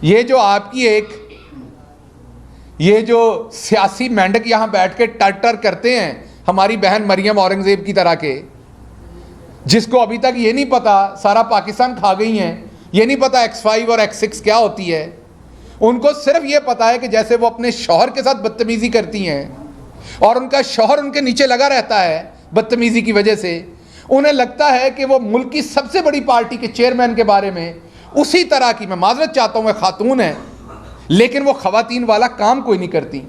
ये जो आपकी ये जो सियासी मेंढक यहां बैठ के टर करते हैं हमारी बहन मरियम औरंगजेब की तरह के, जिसको अभी तक ये नहीं पता सारा पाकिस्तान खा गई हैं, ये नहीं पता X5 और X6 क्या होती है। उनको सिर्फ ये पता है कि जैसे वो अपने शौहर के साथ बदतमीजी करती हैं और उनका शौहर उनके नीचे लगा रहता है बदतमीजी की वजह से, उन्हें लगता है कि वो मुल्क की सबसे बड़ी पार्टी के चेयरमैन के बारे में उसी तरह की, मैं माजरत चाहता हूँ, वह खातून है लेकिन वो खवातीन वाला काम कोई नहीं करती,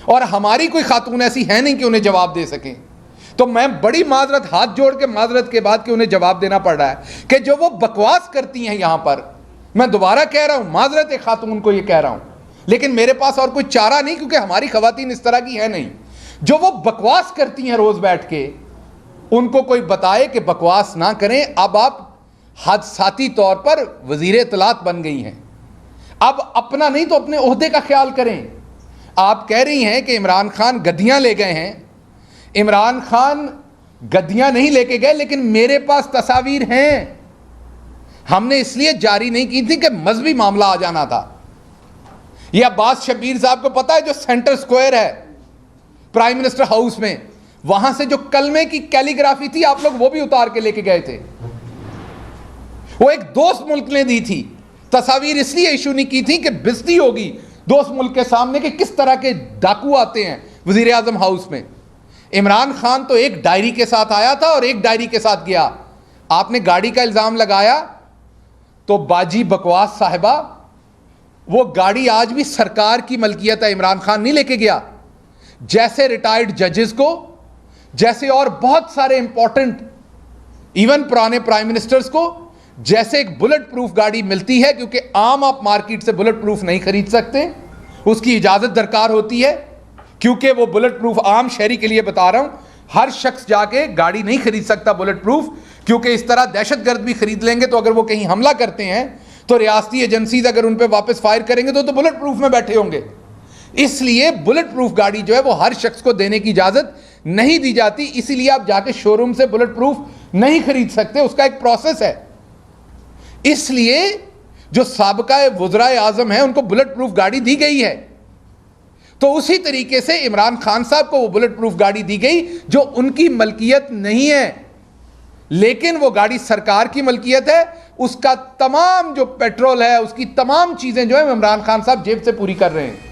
और हमारी कोई खातून ऐसी है नहीं कि उन्हें जवाब दे सकें। तो मैं बड़ी माजरत, हाथ जोड़ के माजरत के बाद कि उन्हें जवाब देना पड़ रहा है कि जो वो बकवास करती हैं यहां पर, मैं दोबारा कह रहा हूं, माजरत एक खातून को ये कह रहा हूं, लेकिन मेरे पास और कोई चारा नहीं क्योंकि हमारी खवातीन इस तरह की है नहीं। जो वो बकवास करती हैं रोज बैठ के, उनको कोई बताए कि बकवास ना करें। अब आप हादसाती तौर पर वजीर इत्तलात बन गई हैं, अब अपना नहीं तो अपने ओहदे का ख्याल करें। आप कह रही हैं कि इमरान खान गद्दियां ले गए हैं। इमरान खान गद्दियां नहीं लेके गए, लेकिन मेरे पास तस्वीर हैं। हमने इसलिए जारी नहीं की थी कि मजहबी मामला आ जाना था। यह अब्बास शब्बीर साहब को पता है, जो सेंटर स्क्वायर है प्राइम मिनिस्टर हाउस में, वहां से जो कलमे की कैलीग्राफी थी आप लोग वो भी उतार के लेके गए थे। वो एक दोस्त मुल्क ने दी थी। तस्वीर इसलिए इशू नहीं की थी कि बेइज्जती होगी दोस्त मुल्क के सामने कि किस तरह के डाकू आते हैं वजीर आजम हाउस में। इमरान खान तो एक डायरी के साथ आया था और एक डायरी के साथ गया। आपने गाड़ी का इल्जाम लगाया तो बाजी बकवास साहिबा, वो गाड़ी आज भी सरकार की मलकियत है, इमरान खान नहीं लेके गया। जैसे रिटायर्ड जजेस को, जैसे और बहुत सारे इंपॉर्टेंट इवन पुराने प्राइम मिनिस्टर्स को, जैसे एक बुलेट प्रूफ गाड़ी मिलती है, क्योंकि आम आप मार्केट से बुलेट प्रूफ नहीं खरीद सकते, उसकी इजाजत दरकार होती है, क्योंकि वो बुलेट प्रूफ आम शहरी के लिए बता रहा हूं, हर शख्स जाके गाड़ी नहीं खरीद सकता बुलेट प्रूफ, क्योंकि इस तरह दहशतगर्द भी खरीद लेंगे तो अगर वो कहीं हमला करते हैं तो रियासती एजेंसीज अगर उन पर वापस फायर करेंगे तो बुलेट प्रूफ में बैठे होंगे। इसलिए बुलेट प्रूफ गाड़ी जो है वो हर शख्स को देने की इजाजत नहीं दी जाती, इसीलिए आप जाके शोरूम से बुलेट प्रूफ नहीं खरीद सकते, उसका एक प्रोसेस है। इसलिए जो साबका वज़राए आज़म है उनको बुलेट प्रूफ गाड़ी दी गई है, तो उसी तरीके से इमरान खान साहब को वो बुलेट प्रूफ गाड़ी दी गई जो उनकी मलकियत नहीं है, लेकिन वो गाड़ी सरकार की मलकियत है। उसका तमाम जो पेट्रोल है, उसकी तमाम चीजें जो है इमरान खान साहब जेब से पूरी कर रहे हैं।